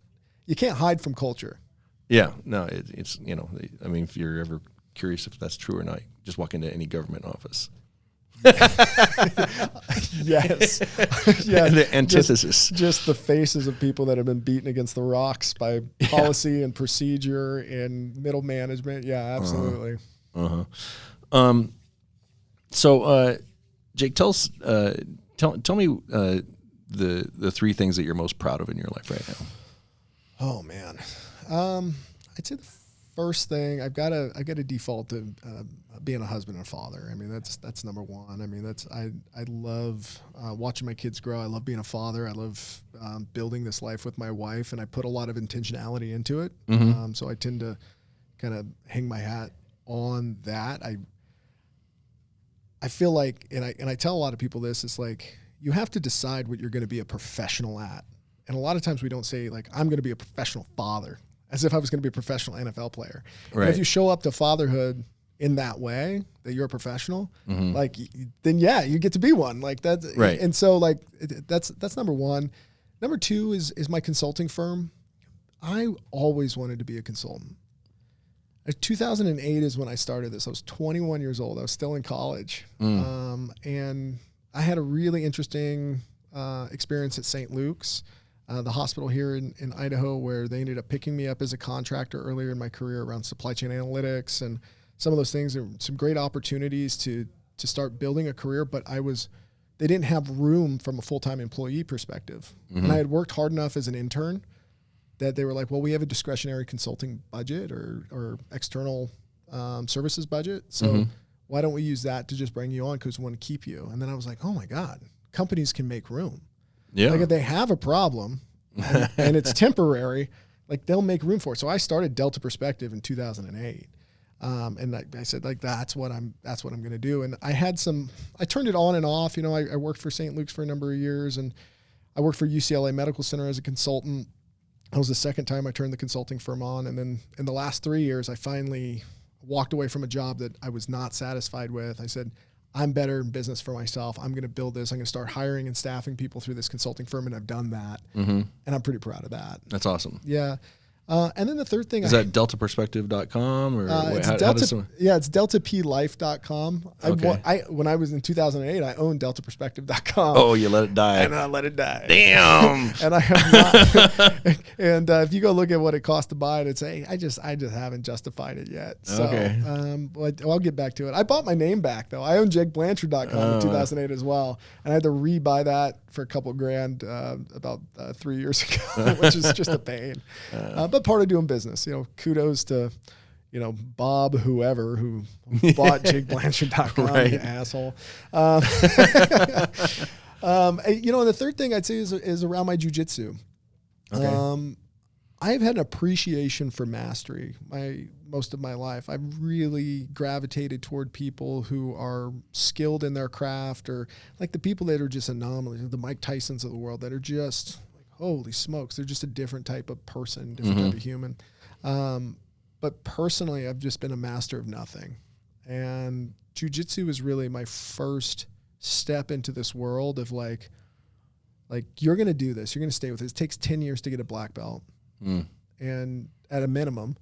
hide from culture. Yeah, no, it's if you're ever curious if that's true or not, just walk into any government office. Yes. Yeah. The antithesis. Just the faces of people that have been beaten against the rocks by policy and procedure and middle management. Yeah, absolutely. So, Jake, tell me the three things that you're most proud of in your life right now. Oh man, I'd say the first thing I've got to default to being a husband and a father. I mean, that's number one. I mean, I love watching my kids grow. I love being a father. I love building this life with my wife, and I put a lot of intentionality into it. So I tend to kind of hang my hat on that. I feel like, and I tell a lot of people this, it's like you have to decide what you're going to be a professional at. And a lot of times we don't say like, I'm going to be a professional father, as if I was going to be a professional NFL player. Right. And if you show up to fatherhood in that way, that you're a professional, like then yeah, you get to be one. Like that's right. And so like that's number one. Number two is my consulting firm. I always wanted to be a consultant. 2008 is when I started this. I was 21 years old. I was still in college. And I had a really interesting experience at St. Luke's, the hospital here in Idaho, where they ended up picking me up as a contractor earlier in my career around supply chain analytics and some of those things. There were some great opportunities to start building a career, but they didn't have room from a full-time employee perspective. And I had worked hard enough as an intern that they were like, well, we have a discretionary consulting budget or external services budget. So why don't we use that to just bring you on because we want to keep you? And then I was like, oh my God, companies can make room. Yeah. Like if they have a problem and it's temporary, like they'll make room for it. So I started Delta Perspective in 2008. And I said, like, that's what I'm going to do. And I turned it on and off. You know, I worked for St. Luke's for a number of years, and I worked for UCLA Medical Center as a consultant. That was the second time I turned the consulting firm on. And then in the last 3 years, I finally walked away from a job that I was not satisfied with. I said, I'm better in business for myself. I'm going to build this. I'm going to start hiring and staffing people through this consulting firm. And I've done that. And I'm pretty proud of that. That's awesome. Yeah. And then the third thing is that deltaperspective.com or it's deltaplife.com. Okay. When I was in 2008, I owned deltaperspective.com. Oh, you let it die. And I let it die. Damn. And I have not. And if you go look at what it cost to buy it, it's I just haven't justified it yet. So, okay. But I'll get back to it. I bought my name back though. I owned JakeBlanchard.com in 2008 as well, and I had to rebuy that for a couple grand about 3 years ago, which is just a pain. But part of doing business, you know, kudos to, you know, Bob, whoever who bought JakeBlanchard.com, right. You asshole. You know, and the third thing I'd say is around my jujitsu. Okay. I've had an appreciation for mastery most of my life. I've really gravitated toward people who are skilled in their craft, or like the people that are just anomalies, the Mike Tysons of the world that are just like, holy smokes, they're just a different type of person, different type of human. But personally, I've just been a master of nothing. And jiu-jitsu is really my first step into this world of like you're going to do this. You're going to stay with it. It takes 10 years to get a black belt. And at a minimum,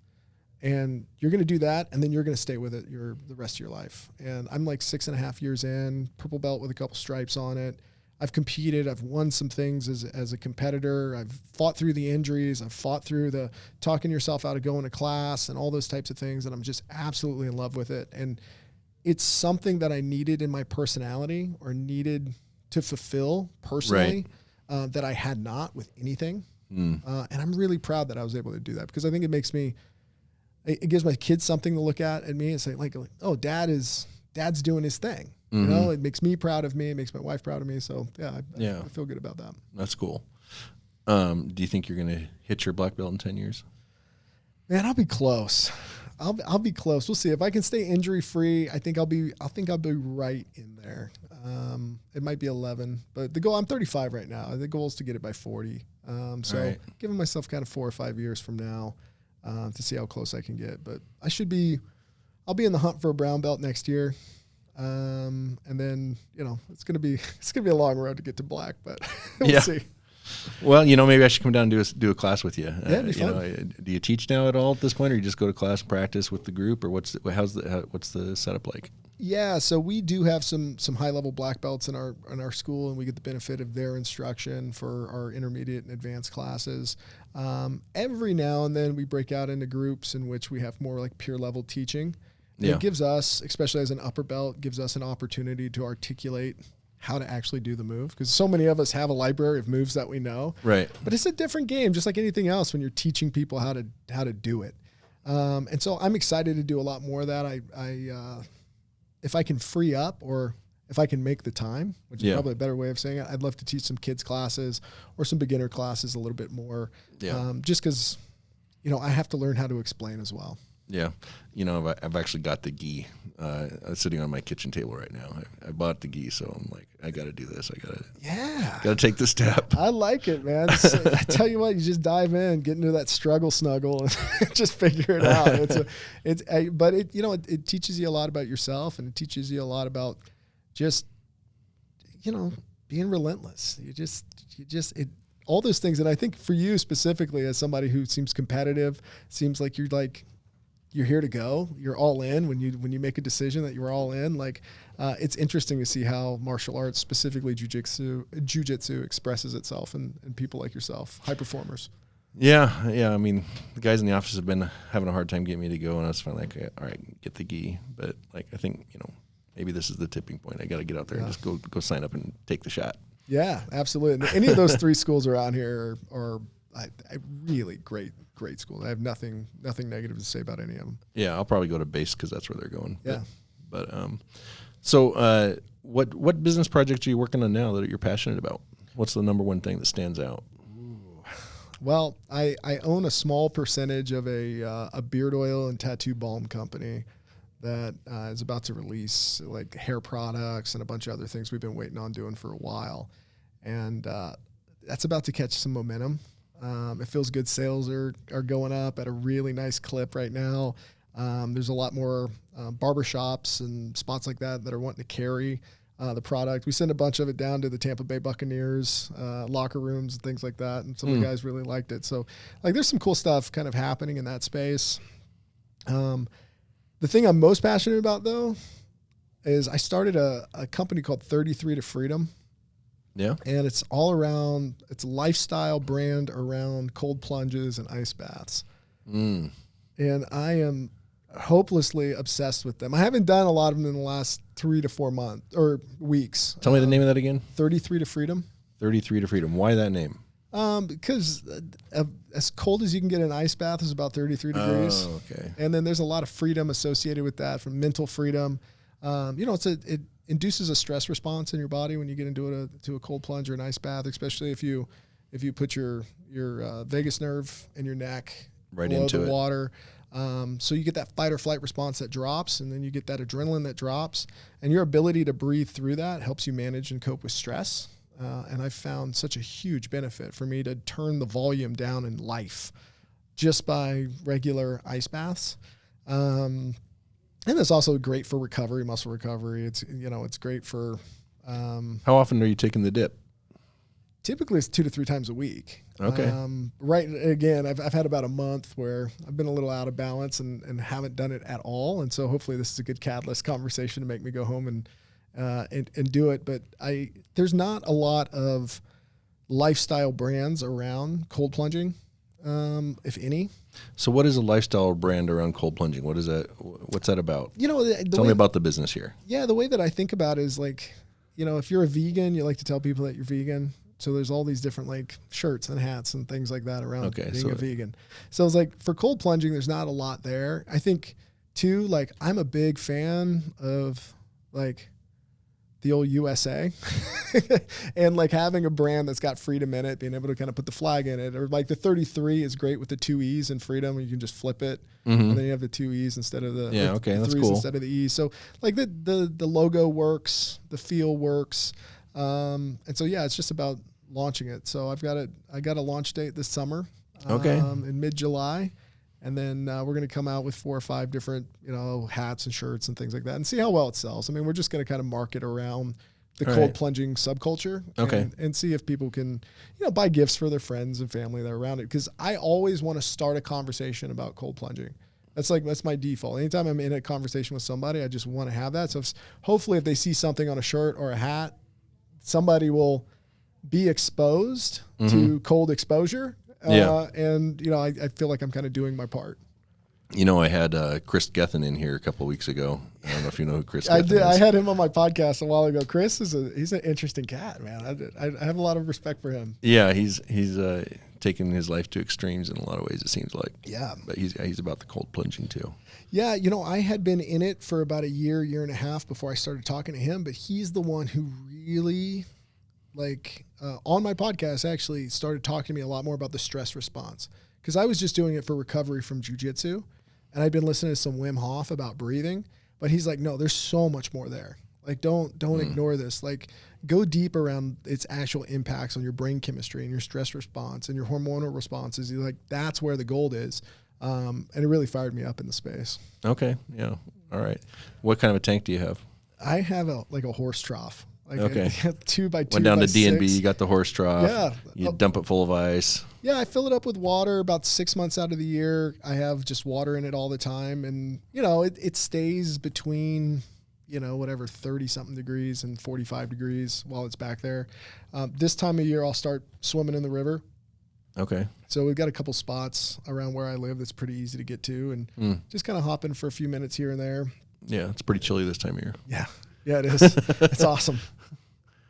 and you're going to do that, and then you're going to stay with it the rest of your life. And I'm like 6.5 years in, purple belt with a couple stripes on it. I've competed. I've won some things as a competitor. I've fought through the injuries. I've fought through the talking yourself out of going to class and all those types of things. And I'm just absolutely in love with it. And it's something that I needed in my personality, or needed to fulfill personally, right. That I had not with anything. And I'm really proud that I was able to do that, because I think it gives my kids something to look at me and say like, oh, dad's doing his thing. You know, it makes me proud of me. It makes my wife proud of me. So I feel good about that. That's cool. Do you think you're going to hit your black belt in 10 years? Man, I'll be close. I'll be close. We'll see if I can stay injury free. I think I'll be right in there. It might be 11, but the goal, I'm 35 right now. The goal is to get it by 40. So right. Giving myself kind of 4 or 5 years from now to see how close I can get. But I'll be in the hunt for a brown belt next year. And then, you know, it's gonna be a long road to get to black, but we'll see. Well, maybe I should come down and do a class with you. It'd be fun. Do you teach now at all at this point, or you just go to class and practice with the group, or what's the setup like? Yeah, so we do have some high level black belts in our school, and we get the benefit of their instruction for our intermediate and advanced classes. Every now and then we break out into groups in which we have more like peer level teaching. Yeah. It gives us, especially as an upper belt, gives us an opportunity to articulate how to actually do the move, because so many of us have a library of moves that we know. Right. But it's a different game, just like anything else, when you're teaching people how to do it. And so I'm excited to do a lot more of that. I if I can free up, or if I can make the time, which is probably a better way of saying it, I'd love to teach some kids classes or some beginner classes a little bit more. Yeah. Just because, I have to learn how to explain as well. Yeah. I've actually got the gi sitting on my kitchen table right now. I bought the gi, so I'm like, I got to do this. I got to take the step. I like it, man. I tell you what, you just dive in, get into that struggle snuggle, and just figure it out. But it teaches you a lot about yourself, and it teaches you a lot about just, being relentless. All those things. And I think for you specifically, as somebody who seems competitive, seems like you're here to go. You're all in when you make a decision that you're all in. It's interesting to see how martial arts, specifically jiu-jitsu expresses itself in people like yourself, high performers. Yeah. I mean, the guys in the office have been having a hard time getting me to go, and I was finally like, all right, get the gi. But I think maybe this is the tipping point. I got to get out there and just go sign up and take the shot. Yeah, absolutely. And any of those three schools around here are really great school. I have nothing negative to say about any of them. Yeah, I'll probably go to base because that's where they're going. Yeah. So what business projects are you working on now that you're passionate about? What's the number one thing that stands out? Ooh. Well, I own a small percentage of a beard oil and tattoo balm company that is about to release like hair products and a bunch of other things we've been waiting on doing for a while. And that's about to catch some momentum. It feels good. Sales are going up at a really nice clip right now. There's a lot more barbershops and spots like that are wanting to carry the product. We sent a bunch of it down to the Tampa Bay Buccaneers locker rooms and things like that, and some of the guys really liked it. So, there's some cool stuff kind of happening in that space. The thing I'm most passionate about, though, is I started a company called 33 to Freedom. Yeah. And it's all around, it's a lifestyle brand around cold plunges and ice baths. And I am hopelessly obsessed with them. I haven't done a lot of them in the last 3 to 4 months or weeks. Tell me the name of that again. 33 to Freedom. 33 to Freedom. Why that name? Because as cold as you can get an ice bath is about 33 degrees. Oh, okay. And then there's a lot of freedom associated with that, from mental freedom. It induces a stress response in your body when you get into a cold plunge or an ice bath, especially if you put your vagus nerve in your neck right below into the it. water. So you get that fight or flight response that drops, and then you get that adrenaline that drops, and your ability to breathe through that helps you manage and cope with stress. And I've found such a huge benefit for me to turn the volume down in life just by regular ice baths. And it's also great for recovery, muscle recovery. It's great for. How often are you taking the dip? Typically, it's 2 to 3 times a week. Okay. Right. Again, I've had about a month where I've been a little out of balance and haven't done it at all. And so hopefully this is a good catalyst conversation to make me go home and do it. But there's not a lot of lifestyle brands around cold plunging, if any. So what is a lifestyle brand around cold plunging? What is that? What's that about? Tell me about the business here. Yeah, the way that I think about it is if you're a vegan, you like to tell people that you're vegan. So there's all these different shirts and hats and things like that around being a vegan. So it's for cold plunging, there's not a lot there. I think too, I'm a big fan of the old USA and having a brand that's got freedom in it, being able to kind of put the flag in it, or the 33 is great with the 2 E's in freedom, and you can just flip it. And then you have the 2 E's instead of the that's 3's cool. instead of the E's. So the logo works, the feel works. And so, it's just about launching it. So I got a launch date this summer, in mid-July. And then we're going to come out with 4 or 5 different, hats and shirts and things like that, and see how well it sells. I mean, we're just going to kind of market around the All cold right. plunging subculture. Okay. And see if people can, buy gifts for their friends and family that are around it. Because I always want to start a conversation about cold plunging. That's my default. Anytime I'm in a conversation with somebody, I just want to have that. So hopefully if they see something on a shirt or a hat, somebody will be exposed to cold exposure. And, I feel like I'm kind of doing my part. I had Chris Gethin in here a couple of weeks ago. I don't know if you know who Chris Gethin I did. is. I had him on my podcast a while ago. Chris he's an interesting cat, man. I have a lot of respect for him. Yeah, he's taken his life to extremes in a lot of ways, it seems like. Yeah. But he's about the cold plunging too. Yeah, I had been in it for about a year and a half before I started talking to him, but he's the one who really, on my podcast, actually started talking to me a lot more about the stress response. Because I was just doing it for recovery from jiu-jitsu, and I'd been listening to some Wim Hof about breathing, but he's like, no, there's so much more there. Don't ignore this. Go deep around its actual impacts on your brain chemistry and your stress response and your hormonal responses. He's like, that's where the gold is. And it really fired me up in the space. Okay. Yeah. All right. What kind of a tank do you have? I have a horse trough. Okay. 2x2 Went down to by D&B, 6. you got the horse trough. Yeah. You dump it full of ice. Yeah, I fill it up with water about 6 months out of the year. I have just water in it all the time. And, it stays between, 30-something degrees and 45 degrees while it's back there. This time of year, I'll start swimming in the river. Okay. So we've got a couple spots around where I live that's pretty easy to get to. And just kind of hop in for a few minutes here and there. Yeah, it's pretty chilly this time of year. Yeah, it is. It's awesome.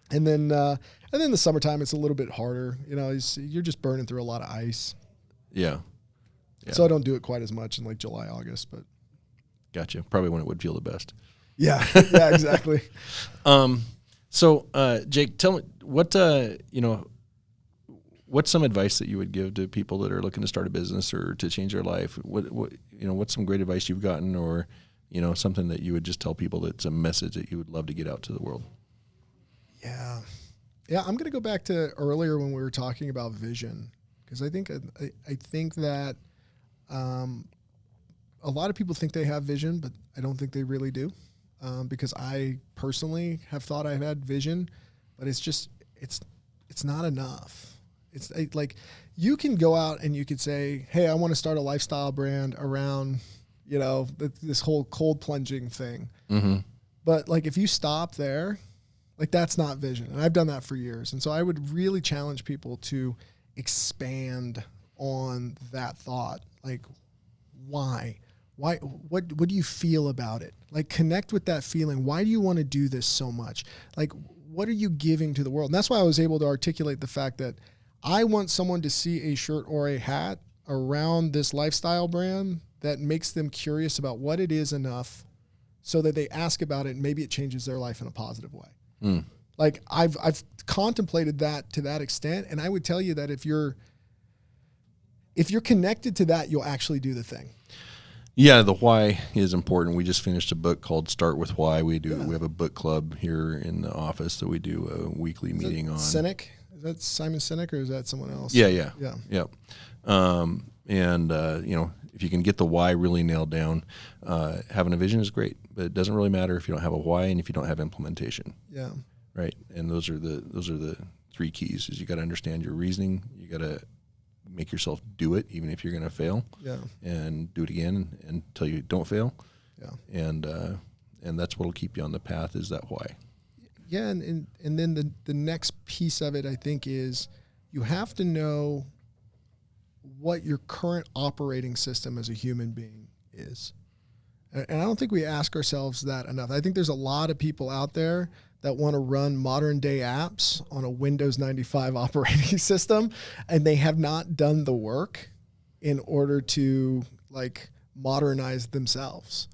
And then the summertime, it's a little bit harder. You're just burning through a lot of ice. Yeah. So I don't do it quite as much in July, August, but. Gotcha. Probably when it would feel the best. Yeah, exactly. So Jake, tell me what's some advice that you would give to people that are looking to start a business or to change their life? What's some great advice you've gotten, or something that you would just tell people that's a message that you would love to get out to the world? Yeah. I'm going to go back to earlier when we were talking about vision, because I think that a lot of people think they have vision, but I don't think they really do. Because I personally have thought I've had vision, but it's not enough. It's like you can go out and you could say, hey, I want to start a lifestyle brand around, this whole cold plunging thing. Mm-hmm. But if you stop there, that's not vision. And I've done that for years. And so I would really challenge people to expand on that thought. Why? What do you feel about it? Connect with that feeling. Why do you want to do this so much? What are you giving to the world? And that's why I was able to articulate the fact that I want someone to see a shirt or a hat around this lifestyle brand that makes them curious about what it is enough so that they ask about it and maybe it changes their life in a positive way. Mm. I've contemplated that to that extent. And I would tell you that if you're connected to that, you'll actually do the thing. Yeah, the why is important. We just finished a book called Start With Why. We have a book club here in the office that we do a weekly meeting on. Sinek? Is that Simon Sinek or is that someone else? Yeah. If you can get the why really nailed down, having a vision is great, but it doesn't really matter if you don't have a why and if you don't have implementation. Yeah. Right. And those are the three keys. Is you got to understand your reasoning. You got to make yourself do it, even if you're going to fail. Yeah. And do it again until you don't fail. Yeah. And that's what'll keep you on the path, is that why. Yeah. And then the next piece of it, I think, is you have to know what your current operating system as a human being is. And I don't think we ask ourselves that enough. I think there's a lot of people out there that want to run modern day apps on a Windows 95 operating system, and they have not done the work in order to modernize themselves.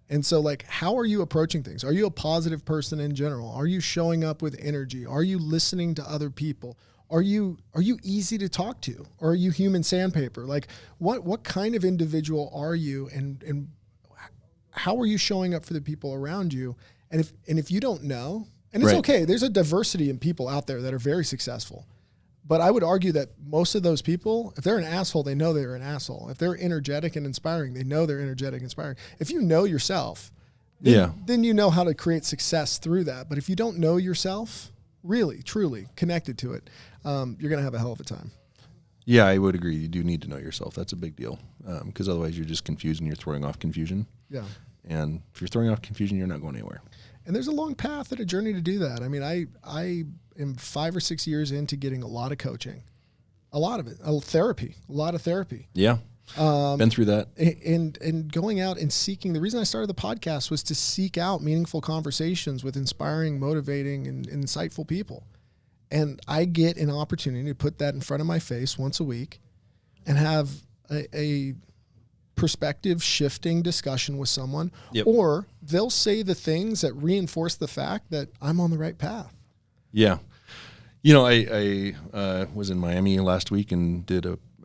And so how are you approaching things? Are you a positive person in general? Are you showing up with energy? Are you listening to other people? Are you easy to talk to? Or are you human sandpaper? What kind of individual are you, and how are you showing up for the people around you? And if you don't know, and it's okay, there's a diversity in people out there that are very successful. But I would argue that most of those people, if they're an asshole, they know they're an asshole. If they're energetic and inspiring, they know they're energetic and inspiring. If you know yourself, then you know how to create success through that. But if you don't know yourself, really, truly connected to it, you're going to have a hell of a time. Yeah, I would agree. You do need to know yourself. That's a big deal, because otherwise you're just confused and you're throwing off confusion. Yeah. And if you're throwing off confusion, you're not going anywhere. And there's a long path and a journey to do that. I mean, I am 5 or 6 years into getting a lot of coaching, a lot of it, a lot of therapy. Yeah. Been through that. And going out and seeking, the reason I started the podcast was to seek out meaningful conversations with inspiring, motivating, and insightful people. And I get an opportunity to put that in front of my face once a week and have a perspective shifting discussion with someone, or they'll say the things that reinforce the fact that I'm on the right path. Yeah. You know, I was in Miami last week and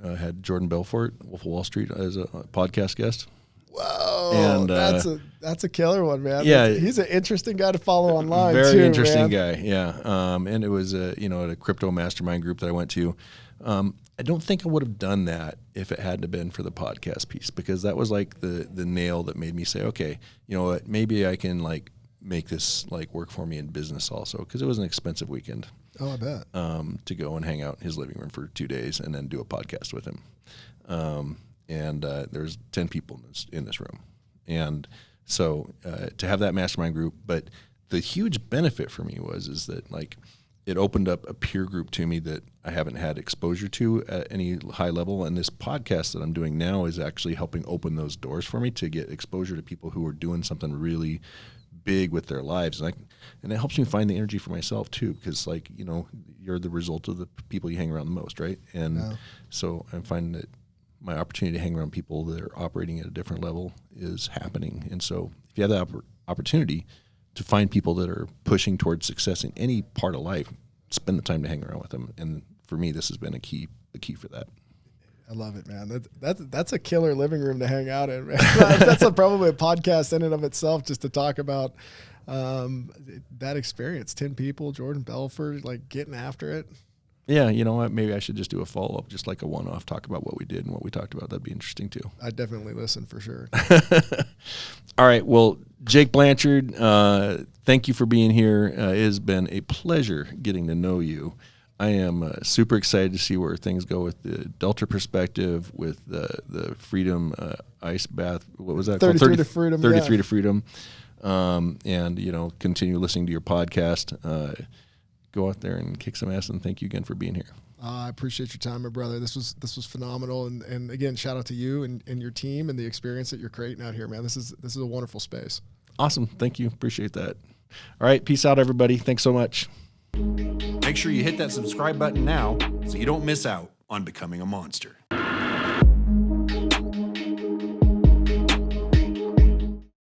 had Jordan Belfort, Wolf of Wall Street, as a podcast guest. Whoa, and that's a killer one, man. Yeah, he's an interesting guy to follow online. Very interesting guy. Yeah, and it was at a crypto mastermind group that I went to. I don't think I would have done that if it hadn't been for the podcast piece, because that was like the nail that made me say, okay, you know what, maybe I can like make this like work for me in business also, because it was an expensive weekend. Oh, I bet. To go and hang out in his living room for 2 days and then do a podcast with him. And there's 10 people in this room. And so to have that mastermind group, but the huge benefit for me is that like it opened up a peer group to me that I haven't had exposure to at any high level. And this podcast that I'm doing now is actually helping open those doors for me to get exposure to people who are doing something really big with their lives. And it helps me find the energy for myself too, because like, you know, you're the result of the people you hang around the most, right? And so I'm finding that my opportunity to hang around people that are operating at a different level is happening. And so if you have that opportunity to find people that are pushing towards success in any part of life, spend the time to hang around with them. And for me, this has been the key for that. I love it, man. That's a killer living room to hang out in, man. That's probably a podcast in and of itself, just to talk about that experience. 10 people, Jordan Belfort, like getting after it. Yeah, you know what? Maybe I should just do a follow-up, just like a one-off, talk about what we did and what we talked about. That'd be interesting too. I'd definitely listen for sure. All right. Well, Jake Blanchard, thank you for being here. It has been a pleasure getting to know you. I am super excited to see where things go with the Delta perspective, with the Freedom ice bath. What was that 33 called? to Freedom. 33 to Freedom. And, you know, continue listening to your podcast. Go out there and kick some ass, and thank you again for being here. I appreciate your time, my brother. This was phenomenal. And again, shout out to you and your team and the experience that you're creating out here, man. This is a wonderful space. Awesome. Thank you. Appreciate that. All right. Peace out, everybody. Thanks so much. Make sure you hit that subscribe button now so you don't miss out on becoming a monster.